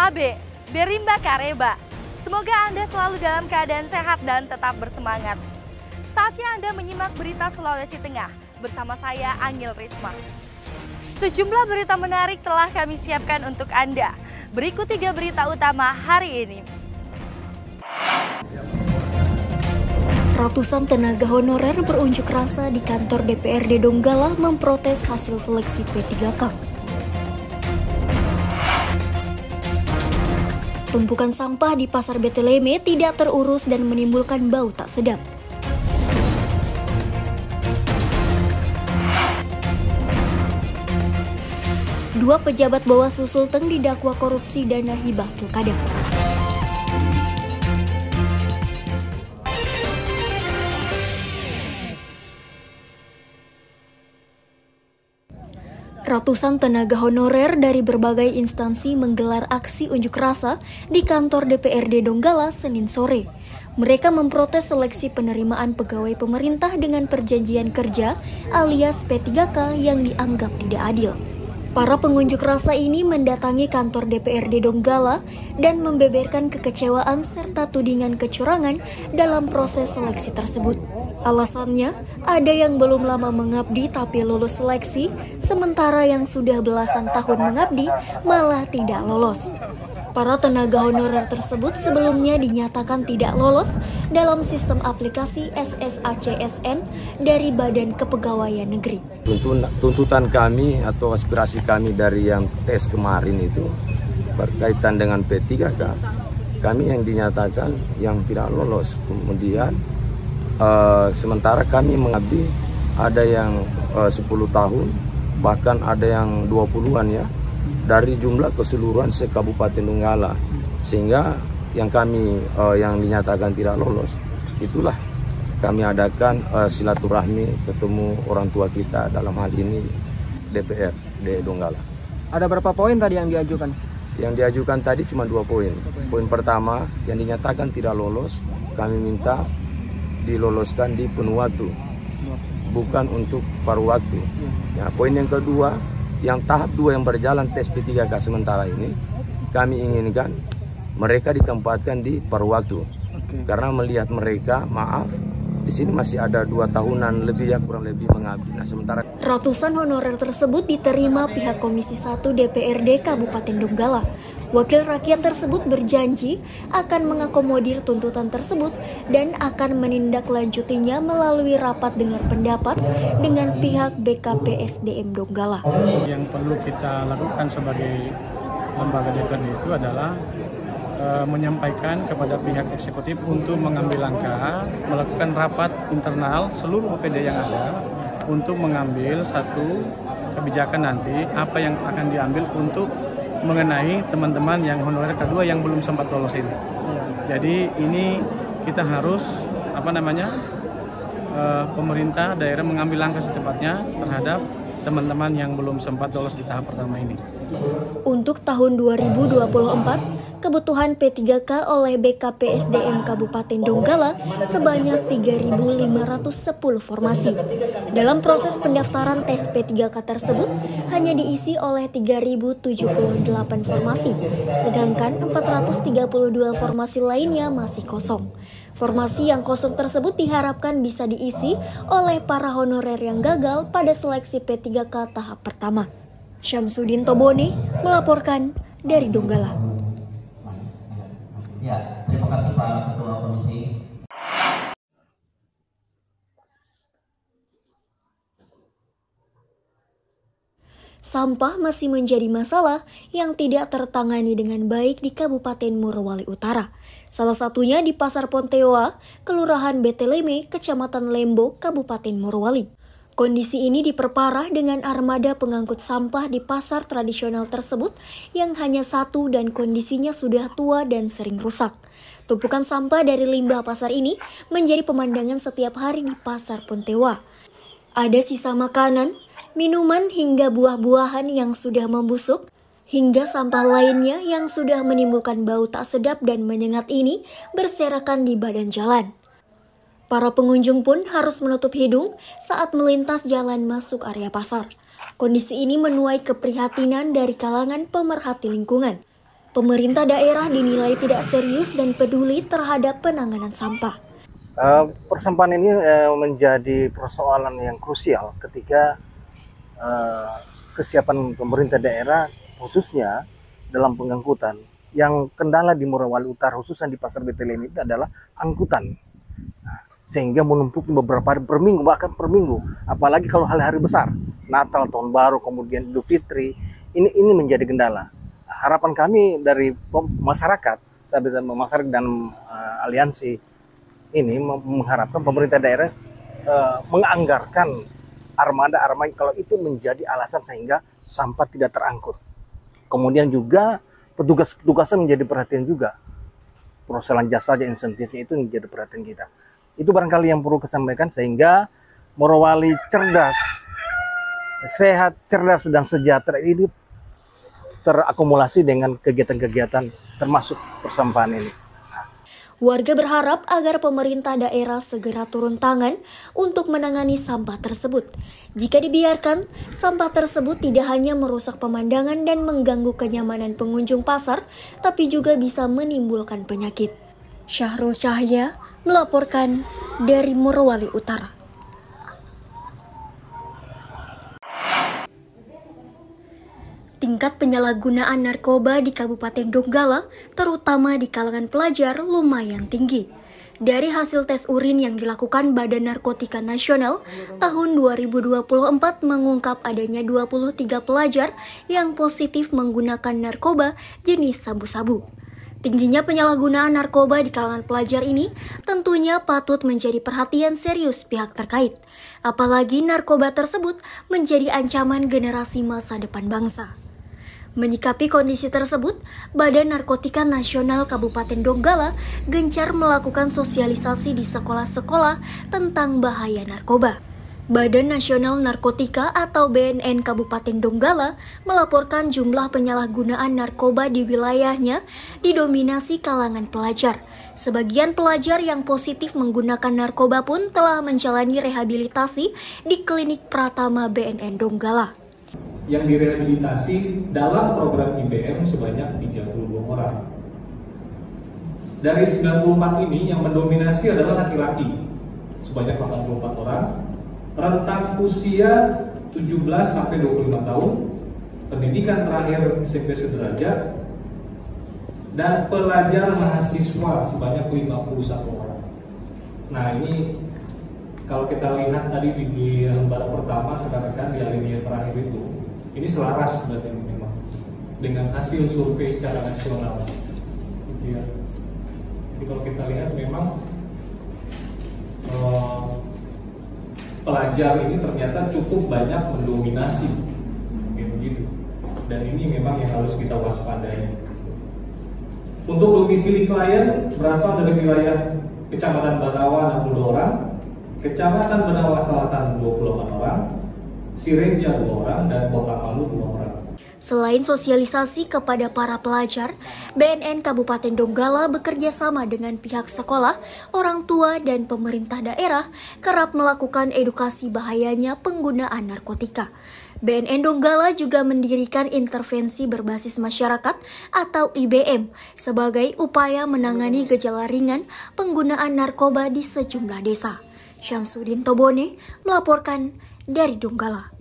KB, Berimba Kareba. Semoga Anda selalu dalam keadaan sehat dan tetap bersemangat. Saatnya Anda menyimak berita Sulawesi Tengah bersama saya Angel Risma. Sejumlah berita menarik telah kami siapkan untuk Anda. Berikut 3 berita utama hari ini. Ratusan tenaga honorer berunjuk rasa di kantor DPRD Donggala memprotes hasil seleksi P3K. Tumpukan sampah di Pasar Beteleme tidak terurus dan menimbulkan bau tak sedap. Dua pejabat Bawaslu Sulteng didakwa korupsi dana hibah pilkada. Ratusan tenaga honorer dari berbagai instansi menggelar aksi unjuk rasa di kantor DPRD Donggala Senin sore. Mereka memprotes seleksi penerimaan pegawai pemerintah dengan perjanjian kerja alias P3K yang dianggap tidak adil. Para pengunjuk rasa ini mendatangi kantor DPRD Donggala dan membeberkan kekecewaan serta tudingan kecurangan dalam proses seleksi tersebut. Alasannya, ada yang belum lama mengabdi tapi lulus seleksi, sementara yang sudah belasan tahun mengabdi malah tidak lolos. Para tenaga honorer tersebut sebelumnya dinyatakan tidak lolos dalam sistem aplikasi SSACSN dari Badan Kepegawaian Negeri. Tuntutan kami atau aspirasi kami dari yang tes kemarin itu berkaitan dengan P3K, kami yang dinyatakan yang tidak lolos. Kemudian sementara kami mengabdi ada yang 10 tahun, bahkan ada yang 20-an ya, dari jumlah keseluruhan se-Kabupaten Donggala. Sehingga yang kami yang dinyatakan tidak lolos, itulah kami adakan silaturahmi ketemu orang tua kita, dalam hal ini DPR di Donggala. Ada berapa poin tadi yang diajukan? Yang diajukan tadi cuma 2 poin. Poin pertama yang dinyatakan tidak lolos, kami minta diloloskan di penuh waktu, bukan untuk paruh waktu. Ya, poin yang kedua, yang tahap 2 yang berjalan tes P3K sementara ini, kami inginkan mereka ditempatkan di paruh waktu. Karena melihat mereka, maaf, di sini masih ada 2 tahunan lebih ya, kurang lebih mengabdi. Nah, sementara Ratusan honorer tersebut diterima pihak Komisi 1 DPRD Kabupaten Donggala. Wakil rakyat tersebut berjanji akan mengakomodir tuntutan tersebut dan akan menindaklanjutinya melalui rapat dengar pendapat dengan pihak BKPSDM Donggala. Yang perlu kita lakukan sebagai lembaga DPRD itu adalah menyampaikan kepada pihak eksekutif untuk mengambil langkah, melakukan rapat internal seluruh OPD yang ada untuk mengambil satu kebijakan nanti apa yang akan diambil untuk mengenai teman-teman yang honorer kedua yang belum sempat lolos ini. Jadi ini kita harus pemerintah daerah mengambil langkah secepatnya terhadap teman-teman yang belum sempat lolos di tahap pertama ini. Untuk tahun 2024, kebutuhan P3K oleh BKPSDM Kabupaten Donggala sebanyak 3.510 formasi. Dalam proses pendaftaran tes P3K tersebut hanya diisi oleh 3.078 formasi, sedangkan 432 formasi lainnya masih kosong. Formasi yang kosong tersebut diharapkan bisa diisi oleh para honorer yang gagal pada seleksi P3K tahap pertama. Syamsuddin Tobone melaporkan dari Donggala. Ya, terima kasih Pak Ketua Komisi. Sampah masih menjadi masalah yang tidak tertangani dengan baik di Kabupaten Morowali Utara. Salah satunya di Pasar Ponteoa, Kelurahan Beteleme, Kecamatan Lembo, Kabupaten Morowali. Kondisi ini diperparah dengan armada pengangkut sampah di pasar tradisional tersebut yang hanya satu dan kondisinya sudah tua dan sering rusak. Tumpukan sampah dari limbah pasar ini menjadi pemandangan setiap hari di Pasar Ponteoa. Ada sisa makanan, minuman hingga buah-buahan yang sudah membusuk, hingga sampah lainnya yang sudah menimbulkan bau tak sedap dan menyengat ini berserakan di badan jalan. Para pengunjung pun harus menutup hidung saat melintas jalan masuk area pasar. Kondisi ini menuai keprihatinan dari kalangan pemerhati lingkungan. Pemerintah daerah dinilai tidak serius dan peduli terhadap penanganan sampah. Persampahan ini menjadi persoalan yang krusial ketika kesiapan pemerintah daerah khususnya dalam pengangkutan. Yang kendala di Morowali Utara khususnya di Pasar Betlehem itu adalah angkutan. Sehingga menumpuk beberapa hari per minggu, bahkan per minggu. Apalagi kalau hari-hari besar, Natal, Tahun Baru, kemudian Idul Fitri, ini menjadi kendala. Harapan kami dari masyarakat, masyarakat dan aliansi ini mengharapkan pemerintah daerah menganggarkan armada kalau itu menjadi alasan sehingga sampah tidak terangkut. Kemudian juga petugas-petugasnya menjadi perhatian juga. Persoalan jasa aja insentifnya itu menjadi perhatian kita. Itu barangkali yang perlu disampaikan sehingga Morowali cerdas, sehat, cerdas, dan sejahtera ini terakumulasi dengan kegiatan-kegiatan termasuk persampahan ini. Warga berharap agar pemerintah daerah segera turun tangan untuk menangani sampah tersebut. Jika dibiarkan, sampah tersebut tidak hanya merusak pemandangan dan mengganggu kenyamanan pengunjung pasar, tapi juga bisa menimbulkan penyakit. Syahrul Cahya melaporkan dari Morowali Utara. Tingkat penyalahgunaan narkoba di Kabupaten Donggala, terutama di kalangan pelajar, lumayan tinggi. Dari hasil tes urin yang dilakukan Badan Narkotika Nasional, tahun 2024 mengungkap adanya 23 pelajar yang positif menggunakan narkoba jenis sabu-sabu. Tingginya penyalahgunaan narkoba di kalangan pelajar ini tentunya patut menjadi perhatian serius pihak terkait. Apalagi narkoba tersebut menjadi ancaman generasi masa depan bangsa. Menyikapi kondisi tersebut, Badan Narkotika Nasional Kabupaten Donggala gencar melakukan sosialisasi di sekolah-sekolah tentang bahaya narkoba. Badan Nasional Narkotika atau BNN Kabupaten Donggala melaporkan jumlah penyalahgunaan narkoba di wilayahnya didominasi kalangan pelajar. Sebagian pelajar yang positif menggunakan narkoba pun telah menjalani rehabilitasi di klinik Pratama BNN Donggala. Yang direhabilitasi dalam program IBM sebanyak 32 orang. Dari 94 ini yang mendominasi adalah laki-laki sebanyak 84 orang, rentang usia 17 sampai 25 tahun, pendidikan terakhir SMP sederajat, dan pelajar mahasiswa sebanyak 51 orang. Nah, ini kalau kita lihat tadi di lembar pertama rekan-rekan di alinea terakhir itu, ini selaras berarti memang dengan hasil survei secara nasional, gitu ya. Jadi kalau kita lihat memang pelajar ini ternyata cukup banyak mendominasi, kayak begitu. Dan ini memang yang harus kita waspadai. Untuk domisili klien berasal dari wilayah Kecamatan Banawa 62 orang, Kecamatan Banawa Selatan 28 orang, Sireja 2 orang, dan Kota Palu 2 orang. Selain sosialisasi kepada para pelajar, BNN Kabupaten Donggala bekerja sama dengan pihak sekolah, orang tua, dan pemerintah daerah kerap melakukan edukasi bahayanya penggunaan narkotika. BNN Donggala juga mendirikan intervensi berbasis masyarakat atau IBM sebagai upaya menangani gejala ringan penggunaan narkoba di sejumlah desa. Syamsuddin Tobone melaporkan dari Donggala.